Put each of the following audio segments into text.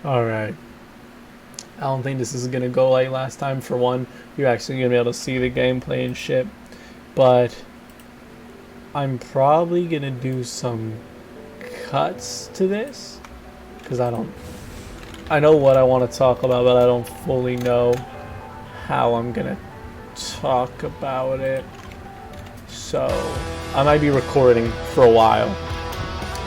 Alright. I don't think this is gonna go like last time. For one, you're actually gonna be able to see the gameplay and shit. But I'm probably gonna do some cuts to this. Because I know what I want to talk about, but I don't fully know how I'm gonna talk about it. So I might be recording for a while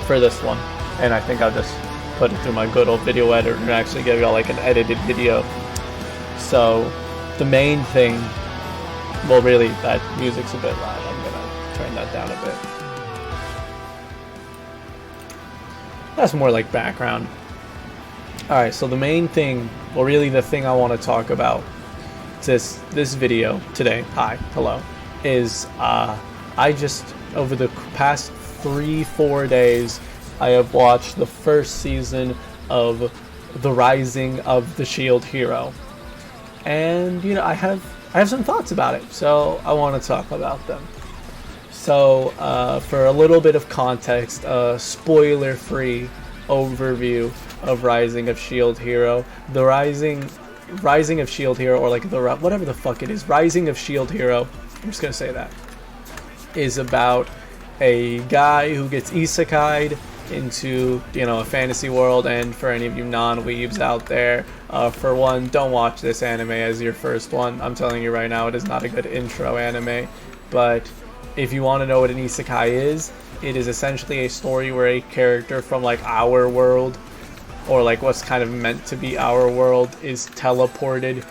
for this one. And I think I'll just put it through my good old video editor and actually give y'all like an edited video. So the main thing, well really that music's a bit loud, I'm gonna turn that down a bit. That's more like background. Alright, so the main thing, well really the thing I want to talk about this video today, hi, hello, is I just, over the past 3-4 days, I have watched the first season of The Rising of the Shield Hero, and you know I have some thoughts about it, so I want to talk about them. So for a little bit of context, spoiler-free overview of Rising of Shield Hero. The Rising of Shield Hero, or like the whatever the fuck it is, Rising of Shield Hero, I'm just gonna say that, is about a guy who gets isekai'd into, you know, a fantasy world. And for any of you non-weebs out there, for one, don't watch this anime as your first one. I'm telling you right now, it is not a good intro anime. But if you want to know what an isekai is, it is essentially a story where a character from like our world, or like what's kind of meant to be our world, is teleported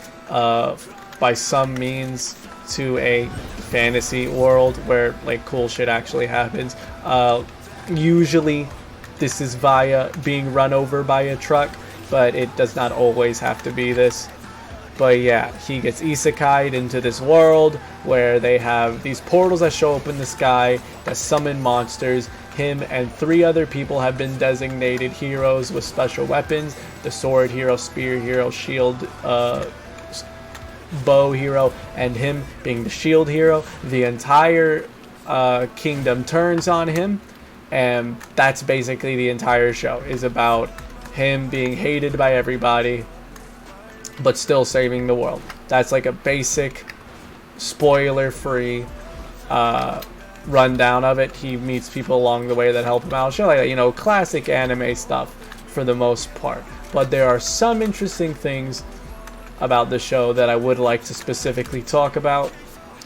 by some means to a fantasy world where like cool shit actually happens. Usually this is via being run over by a truck, but it does not always have to be this. But yeah, he gets isekai'd into this world where they have these portals that show up in the sky that summon monsters. Him and 3 other people have been designated heroes with special weapons: the sword hero, spear hero, shield, bow hero, and him being the shield hero. The entire kingdom turns on him, and that's basically the entire show, is about him being hated by everybody but still saving the world. That's like a basic spoiler free rundown of it. He meets people along the way that help him out, shit like that, you know, classic anime stuff for the most part. But there are some interesting things about the show that I would like to specifically talk about.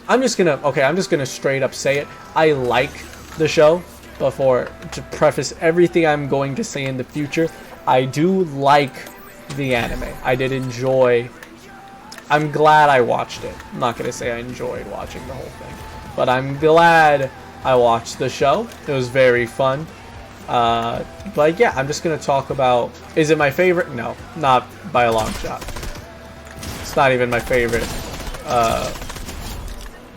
I'm just gonna straight up say it. I like the show. Before, to preface everything I'm going to say in the future, I do like the anime. I did enjoy. I'm glad I watched it. I'm not gonna say I enjoyed watching the whole thing, but I'm glad I watched the show. It was very fun. But yeah, I'm just gonna talk about. Is it my favorite? No, not by a long shot. It's not even my favorite.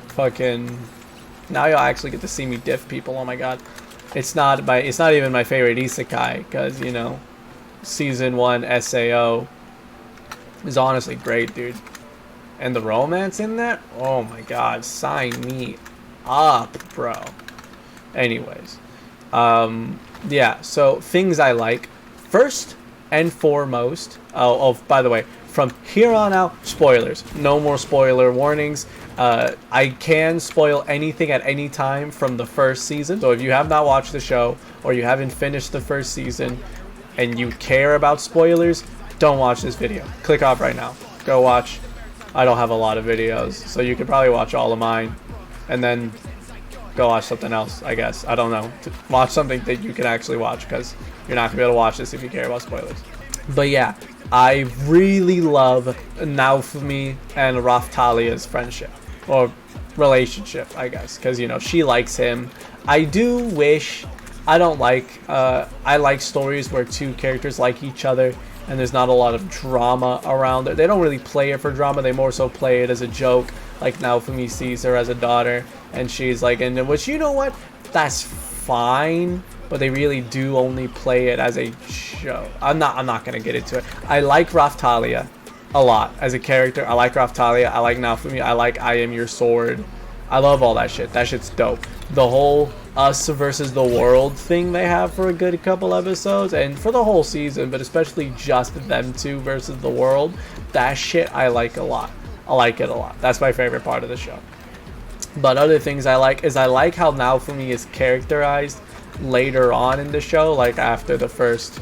Fucking. Now you'll actually get to see me diff people. Oh my god. It's not even my favorite isekai, because, you know, season 1 SAO is honestly great, dude. And the romance in that, oh my god, sign me up, bro. Anyways, yeah, so things I like. First and foremost, by the way, from here on out, spoilers. No more spoiler warnings. I can spoil anything at any time from the first season. So if you have not watched the show, or you haven't finished the first season, and you care about spoilers, don't watch this video. Click off right now. Go watch. I don't have a lot of videos, so you could probably watch all of mine, and then go watch something else, I guess. I don't know. Watch something that you can actually watch, because you're not going to be able to watch this if you care about spoilers. But yeah, I really love Naofumi and Raphtalia's friendship, or relationship, I guess, because, you know, she likes him. I do wish, I like stories where 2 characters like each other and there's not a lot of drama around it. They don't really play it for drama, they more so play it as a joke. Like Naofumi sees her as a daughter and she's like, and which, you know what, that's fine, but they really do only play it as a show. I'm not gonna get into it. I like Raphtalia a lot as a character. I like Raphtalia, I like Naofumi, I like I Am Your Sword. I love all that shit. That shit's dope. The whole us versus the world thing they have for a good couple episodes, and for the whole season, but especially just them two versus the world, that shit I like a lot. I like it a lot. That's my favorite part of the show. But other things I like is I like how Naofumi is characterized later on in the show, like after the first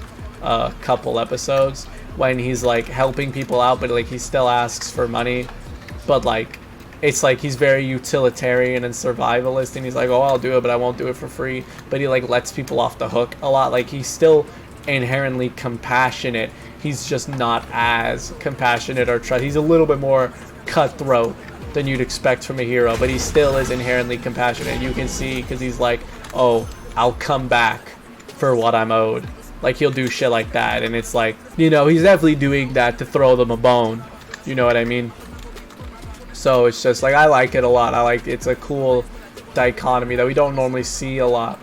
couple episodes, when he's like helping people out, but like he still asks for money, but like it's like he's very utilitarian and survivalist, and he's like, oh, I'll do it, but I won't do it for free. But he like lets people off the hook a lot. Like he's still inherently compassionate. He's just not as compassionate or he's a little bit more cutthroat than you'd expect from a hero, but he still is inherently compassionate. You can see because he's like, oh, I'll come back for what I'm owed. Like he'll do shit like that, and it's like, you know, he's definitely doing that to throw them a bone. You know what I mean? So it's just like, I like it a lot. I like it's a cool dichotomy that we don't normally see a lot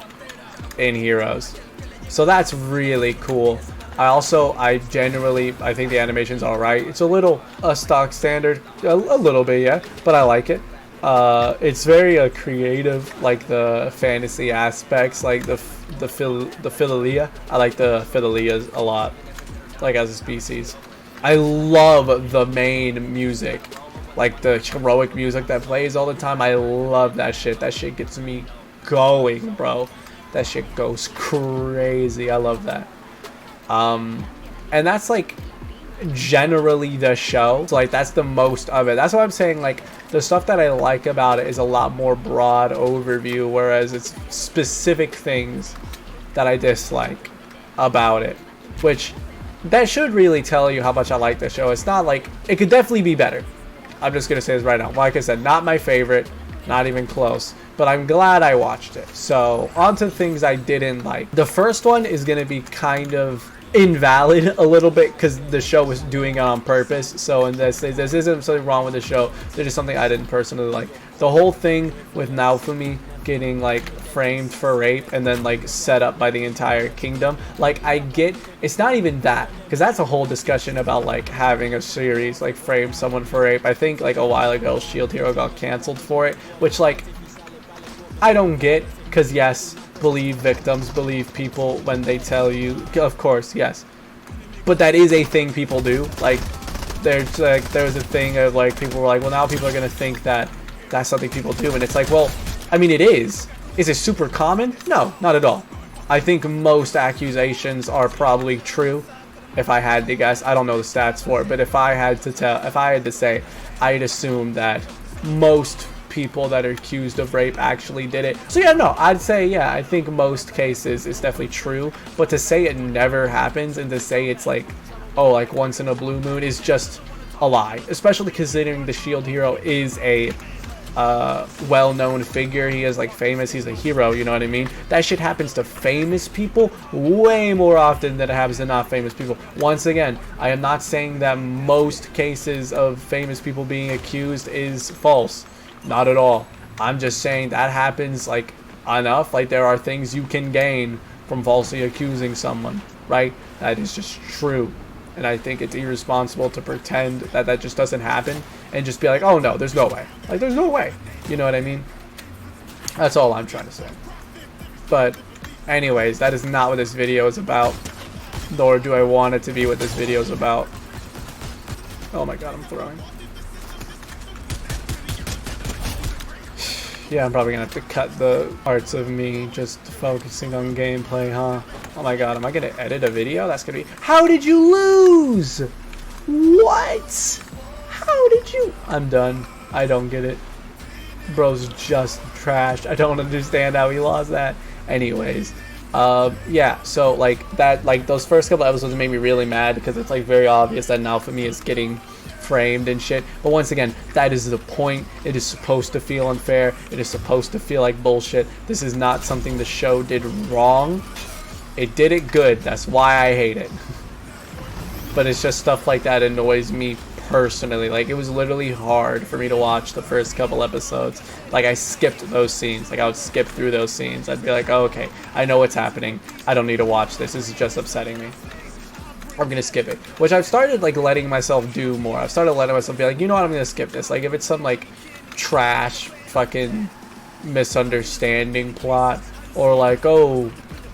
in heroes. So that's really cool. I generally think the animation's alright. It's a little stock standard, a little bit, yeah, but I like it. It's very creative, like the fantasy aspects, like the Philalia. I like the Philalias a lot, like as a species. I love the main music, like the heroic music that plays all the time. I love that shit. That shit gets me going, bro. That shit goes crazy. I love that. And that's like generally the show. So like that's the most of it. That's what I'm saying. Like the stuff that I like about it is a lot more broad overview, whereas it's specific things that I dislike about it, which that should really tell you how much I like the show. It's not like, it could definitely be better. I'm just gonna say this right now. Like I said, not my favorite, not even close, but I'm glad I watched it. So on to things I didn't like. The first one is gonna be kind of invalid a little bit because the show was doing it on purpose. So in this isn't something wrong with the show, there's just something I didn't personally like. The whole thing with Naofumi getting like framed for rape and then like set up by the entire kingdom, like I get it's not even that, because that's a whole discussion about like having a series like frame someone for rape. I think like a while ago Shield Hero got canceled for it, which like I don't get, because yes, believe victims, believe people when they tell you, of course, yes, but that is a thing people do. Like there's a thing of like people were like, well, now people are gonna think that that's something people do, and it's like, well, I mean, it is. Is it super common? No, not at all. I think most accusations are probably true. If I had to guess, I don't know the stats for it, but if I had to say, I'd assume that most people that are accused of rape actually did it. So yeah, no, I'd say, yeah, I think most cases it's definitely true, but to say it never happens and to say it's like, oh, like once in a blue moon is just a lie, especially considering the Shield Hero is a well-known figure. He is like famous, he's a hero, you know what I mean? That shit happens to famous people way more often than it happens to not famous people. Once again, I am not saying that most cases of famous people being accused is false, not at all. I'm just saying that happens like enough. Like there are things you can gain from falsely accusing someone, right? That is just true. And I think it's irresponsible to pretend that that just doesn't happen and just be like, oh no, there's no way. Like there's no way. You know what I mean? That's all I'm trying to say. But anyways, that is not what this video is about. Nor do I want it to be what this video is about. Oh my god, I'm throwing. Yeah, I'm probably gonna have to cut the parts of me just focusing on gameplay, huh? Oh my god, am I gonna edit a video? That's gonna be... How did you lose? What? How did you... I'm done. I don't get it. Bro's just trash. I don't understand how he lost that. Anyways, yeah, so like that, like those first couple episodes made me really mad because it's like very obvious that Naofumi is getting framed and shit. But once again, that is the point. It is supposed to feel unfair. It is supposed to feel like bullshit. This is not something the show did wrong. It did it good. That's why I hate it. But it's just stuff like that annoys me personally. Like it was literally hard for me to watch the first couple episodes. Like I skipped those scenes. Like I would skip through those scenes. I'd be like, oh, okay, I know what's happening. I don't need to watch this. This is just upsetting me. I'm gonna skip it, which I've started like letting myself do more. I've started letting myself be like, you know what, I'm gonna skip this. Like if it's some like trash fucking misunderstanding plot, or like, oh,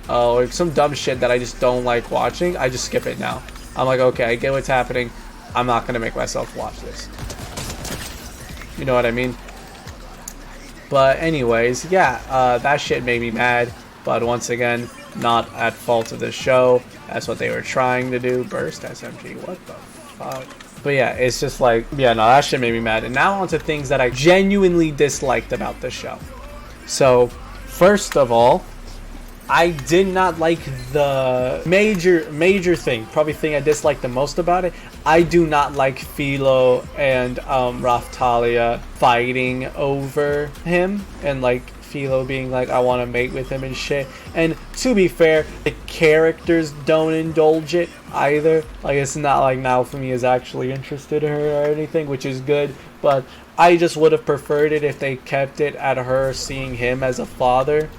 like some dumb shit that I just don't like watching, I just skip it now. I'm like, okay, I get what's happening. I'm not gonna make myself watch this. You know what I mean? But anyways, yeah, that shit made me mad. But once again, not at fault of the show. That's what they were trying to do. Burst SMG, what the fuck? But yeah, it's just like, yeah, no, that shit made me mad. And now on to things that I genuinely disliked about the show. So, first of all, I did not like the major thing, probably thing I disliked the most about it. I do not like Philo and Raftalia fighting over him, and like Philo being like, I want to mate with him and shit. And to be fair, the characters don't indulge it either. Like, it's not like Naofumi is actually interested in her or anything, which is good, but I just would have preferred it if they kept it at her seeing him as a father.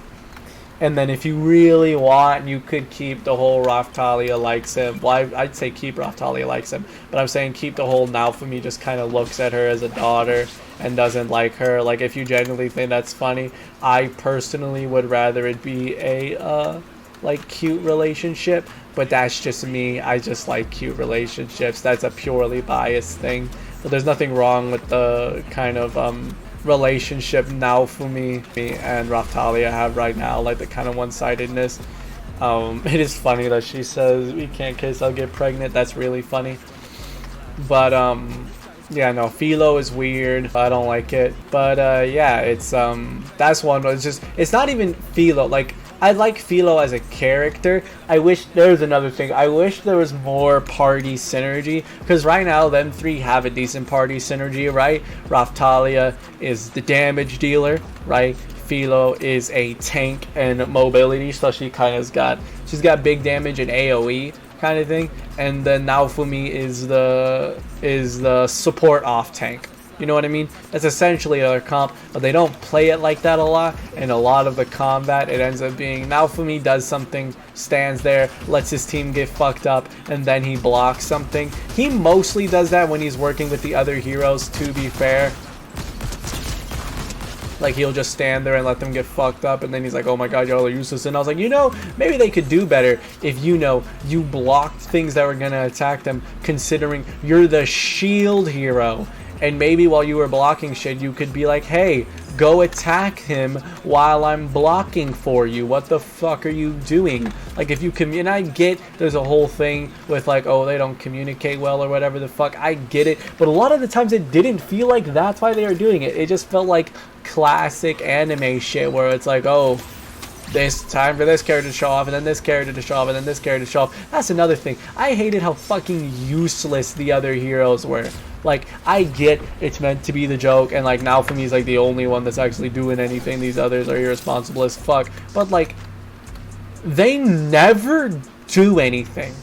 And then if you really want, you could keep the whole Raftalia likes him. Well, I'd say keep Raftalia likes him. But I'm saying keep the whole Naofumi just kind of looks at her as a daughter and doesn't like her. Like, if you genuinely think that's funny, I personally would rather it be a, like, cute relationship. But that's just me. I just like cute relationships. That's a purely biased thing. But there's nothing wrong with the kind of, relationship Naofumi and Raftalia have right now, like the kind of one-sidedness. It is funny that she says, we can't kiss, I'll get pregnant. That's really funny. But yeah, no, Philo is weird. I don't like it. But yeah, it's that's one. It's just, it's not even Philo. Like, I like Philo as a character. I wish there's another thing. I wish there was more party synergy, because right now them three have a decent party synergy, right? Raftalia is the damage dealer, right? Philo is a tank and mobility, so she's got big damage and AoE kind of thing. And then Naofumi is the support off tank. You know what I mean? That's essentially their comp, but they don't play it like that a lot. And a lot of the combat, it ends up being Naofumi does something, stands there, lets his team get fucked up, and then he blocks something. He mostly does that when he's working with the other heroes, to be fair. Like, he'll just stand there and let them get fucked up, and then he's like, oh my god, y'all are useless. And I was like, you know, maybe they could do better if, you know, you blocked things that were gonna attack them, considering you're the shield hero. And maybe while you were blocking shit, you could be like, hey, go attack him while I'm blocking for you. What the fuck are you doing? Like, if you and I get there's a whole thing with like, oh, they don't communicate well or whatever the fuck. I get it. But a lot of the times it didn't feel like that's why they were doing it. It just felt like classic anime shit where it's like, oh, this time for this character to show off, and then this character to show off, and then this character to show off. That's another thing. I hated how fucking useless the other heroes were. Like, I get it's meant to be the joke, and like Naofumi's like the only one that's actually doing anything. These others are irresponsible as fuck. But like, they never do anything.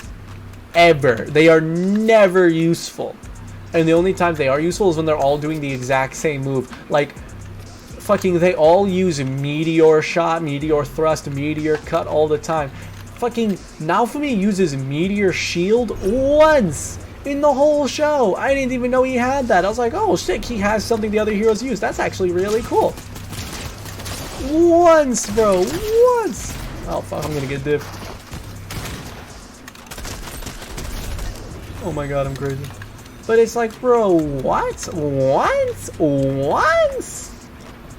Ever. They are never useful. And the only time they are useful is when they're all doing the exact same move. Like, fucking, they all use meteor shot, meteor thrust, meteor cut all the time. Fucking Naofumi uses meteor shield once in the whole show. I didn't even know he had that. I was like, oh shit, he has something the other heroes use. That's actually really cool. Once, bro, once. Oh fuck, I'm gonna get diff. Oh my god, I'm crazy. But it's like, bro, what? Once?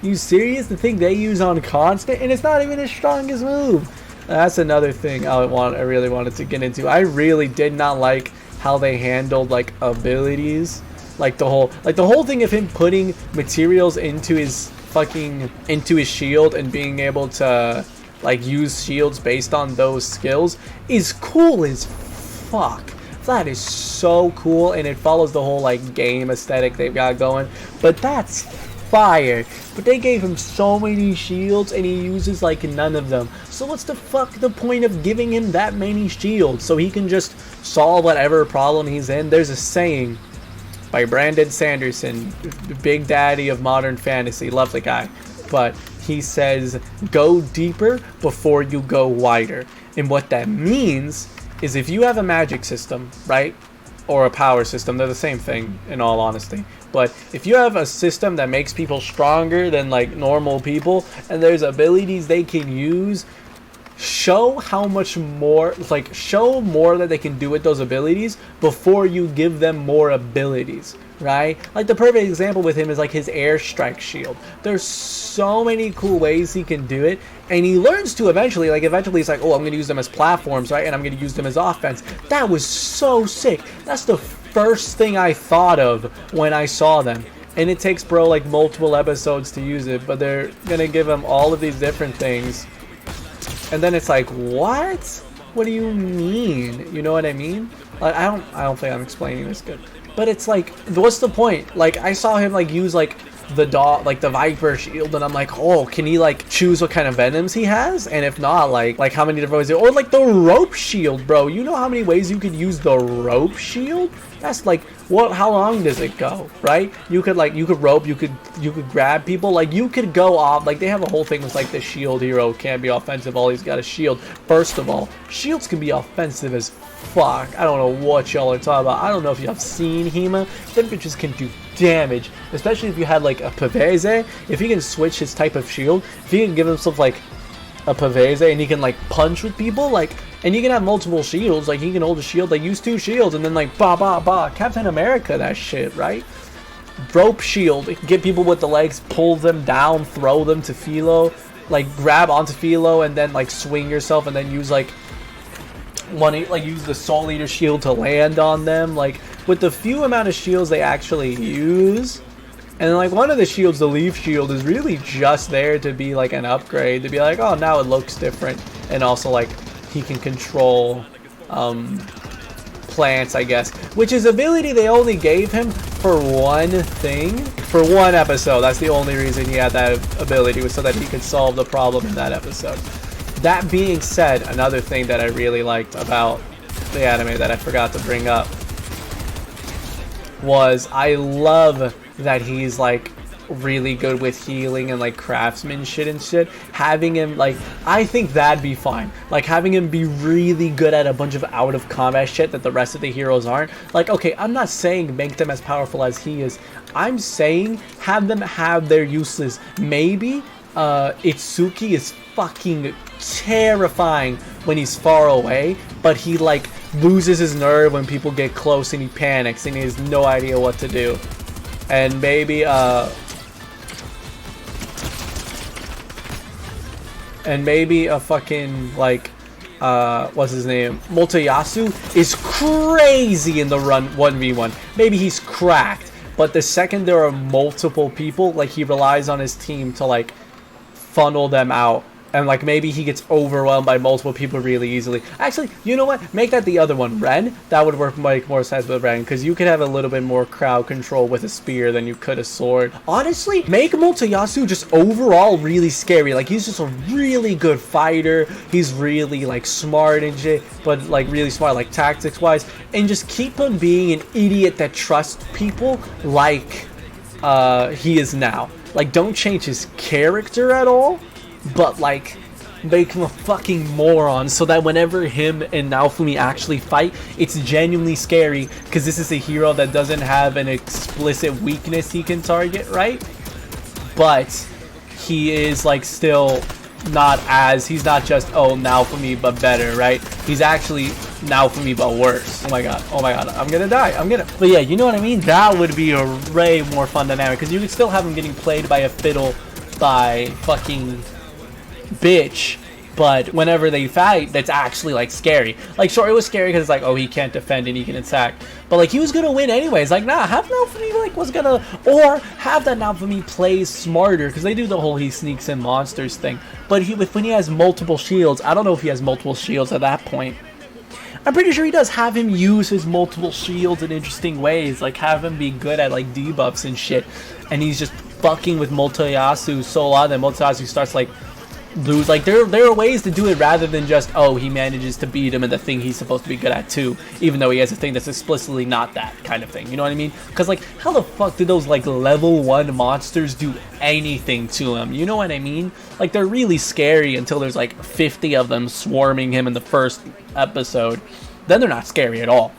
You serious? The thing they use on constant, and it's not even his strongest move. That's another thing I really wanted to get into. I really did not like how they handled like abilities, like the whole thing of him putting materials into his shield and being able to like use shields based on those skills is cool as fuck. That is so cool, and it follows the whole like game aesthetic they've got going. But that's fire. But they gave him so many shields and he uses like none of them. So what's the point of giving him that many shields so he can just solve whatever problem he's in? There's a saying by Brandon Sanderson, big daddy of modern fantasy, love the guy, but he says, go deeper before you go wider. And what that means is if you have a magic system, right? or a power system. They're the same thing, in all honesty. But if you have a system that makes people stronger than like normal people, and there's abilities they can use, show how much more, like show more that they can do with those abilities before you give them more abilities, right? Like the perfect example with him is like his airstrike shield. There's so many cool ways he can do it, and he learns to eventually, like eventually he's like, oh, I'm going to use them as platforms, right? And I'm going to use them as offense. That was so sick. That's the first thing I thought of when I saw them. And it takes bro like multiple episodes to use it, but they're going to give him all of these different things. And then it's like, what? What do you mean? You know what I mean? Like, I don't think I'm explaining this good. But it's like, what's the point? Like, I saw him like use like the dog, like the Viper shield, and I'm like, oh, can he like choose what kind of venoms he has? And if not, like how many different ways? Or like the rope shield, bro. You know how many ways you could use the rope shield? That's like, what? How long does it go? Right? You could rope, you could grab people, like you could go off. Like they have a whole thing with like the shield hero can't be offensive. All he's got a shield. First of all, shields can be offensive as fuck. I don't know what y'all are talking about. I don't know if you have seen Hema. Them bitches can do damage, especially if you had like a Pavese. If he can switch his type of shield, if he can give himself like a Pavese and he can like punch with people, like, and he can have multiple shields, like he can hold a shield, like use 2 shields and then like ba ba ba. Captain America that shit, right? Rope shield, get people with the legs, pull them down, throw them to Philo, like grab onto Philo and then like swing yourself and then use like use the Soul Eater shield to land on them. Like with the few amount of shields they actually use, and like one of the shields, the Leaf Shield, is really just there to be like an upgrade, to be like, oh, now it looks different, and also like he can control plants, I guess, which is ability they only gave him for one thing, for one episode. That's the only reason he had that ability, was so that he could solve the problem in that episode. That being said, another thing that I really liked about the anime that I forgot to bring up was I love that he's like really good with healing and like craftsmanship and shit. Having him, like, I think that'd be fine. Like having him be really good at a bunch of out of combat shit that the rest of the heroes aren't. Like, okay, I'm not saying make them as powerful as he is. I'm saying have them have their uses. Maybe Itsuki is fucking terrifying when he's far away, but he like loses his nerve when people get close and he panics and he has no idea what to do. And maybe a fucking like what's his name, Motoyasu is crazy in the run 1v1. Maybe he's cracked, but the second there are multiple people, like he relies on his team to like funnel them out, and like maybe he gets overwhelmed by multiple people really easily. Actually, you know what? Make that the other one, Ren. That would work, make more sense with Ren, because you could have a little bit more crowd control with a spear than you could a sword. Honestly, make Motoyasu just overall really scary. Like he's just a really good fighter. He's really like smart and shit, but like really smart like tactics wise, and just keep him being an idiot that trusts people like he is now. Like don't change his character at all, but like make him a fucking moron, so that whenever him and Naofumi actually fight, it's genuinely scary, because this is a hero that doesn't have an explicit weakness he can target, right? But he is like still not as, he's not just, oh, Naofumi but better, right? He's actually Naofumi but worse. Oh my god, I'm gonna die, but yeah, you know what I mean? That would be a way more fun dynamic, because you could still have him getting played by a fiddle by fucking bitch, but whenever they fight, that's actually like scary. Like sure, it was scary because it's like, oh, he can't defend and he can attack, but like he was gonna win anyways. Like nah, have Naofumi like was gonna, or have that Naofumi plays smarter, because they do the whole he sneaks in monsters thing, but when he has multiple shields, I don't know if he has multiple shields at that point. I'm pretty sure he does. Have him use his multiple shields in interesting ways, like have him be good at like debuffs and shit, and he's just fucking with Motoyasu so long that Motoyasu starts like lose. Like there are ways to do it rather than just, oh, he manages to beat him in the thing he's supposed to be good at too, even though he has a thing that's explicitly not that kind of thing. You know what I mean? Because like how the fuck did those like level 1 monsters do anything to him? You know what I mean? Like they're really scary until there's like 50 of them swarming him in the first episode. Then they're not scary at all.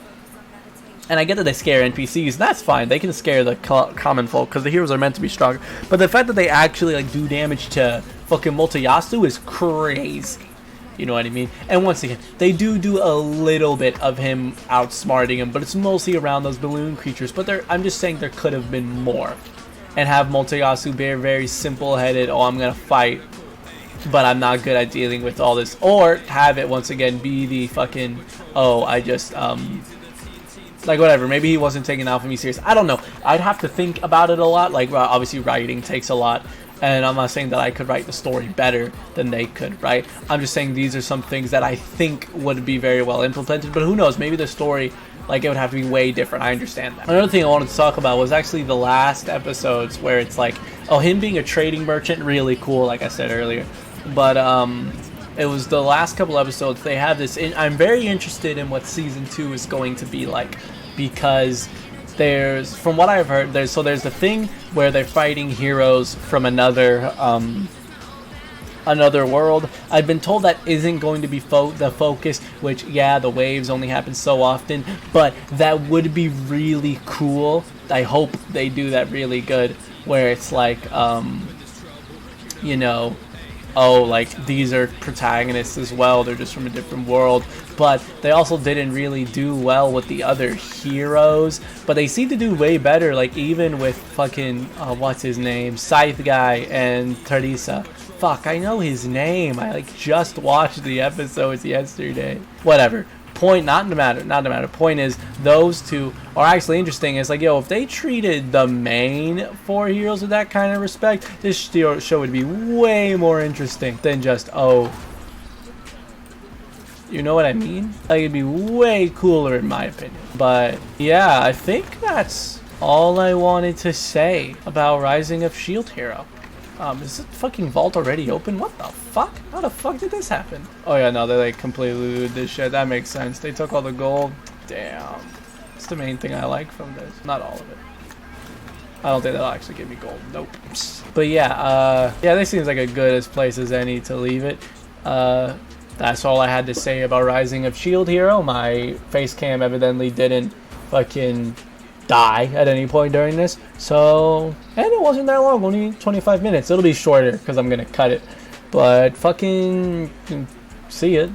And I get that they scare NPCs. That's fine. They can scare the common folk because the heroes are meant to be stronger. But the fact that they actually like do damage to fucking Multiyasu is crazy. You know what I mean? And once again, they do a little bit of him outsmarting him, but it's mostly around those balloon creatures. But I'm just saying there could have been more. And have Multiyasu be very simple-headed, oh, I'm going to fight, but I'm not good at dealing with all this. Or have it, once again, be the fucking, oh, I just, like, whatever. Maybe he wasn't taking Alpha serious. I don't know. I'd have to think about it a lot. Like, obviously, writing takes a lot. And I'm not saying that I could write the story better than they could, right? I'm just saying these are some things that I think would be very well implemented. But who knows? Maybe the story, like, it would have to be way different. I understand that. Another thing I wanted to talk about was actually the last episodes where it's like, oh, him being a trading merchant, really cool, like I said earlier. But it was the last couple episodes. They have this. I'm very interested in what season 2 is going to be like, because there's, from what I've heard, there's the thing where they're fighting heroes from another world. I've been told that isn't going to be the focus, which, yeah, the waves only happen so often, but that would be really cool. I hope they do that really good, where it's like, you know, oh, like, these are protagonists as well, they're just from a different world. But they also didn't really do well with the other heroes, but they seem to do way better, like, even with fucking, what's his name, Scythe guy and Teresa. Fuck, I know his name, I, like, just watched the episodes yesterday. Whatever. Point, not the matter. Point is, those two are actually interesting. It's like, yo, if they treated the main 4 heroes with that kind of respect, this show would be way more interesting than just, oh, you know what I mean? Like, it'd be way cooler in my opinion. But yeah, I think that's all I wanted to say about Rising of Shield Hero. Is the fucking vault already open? What the fuck? How the fuck did this happen? Oh yeah, no, they like completely looted this shit. That makes sense. They took all the gold. Damn. That's the main thing I like from this. Not all of it. I don't think that'll actually give me gold. Nope. But yeah, yeah, this seems like a good as place as any to leave it. That's all I had to say about Rising of Shield Hero. My face cam evidently didn't fucking die at any point during this, so, and it wasn't that long, only 25 minutes. It'll be shorter because I'm gonna cut it, but fucking see it.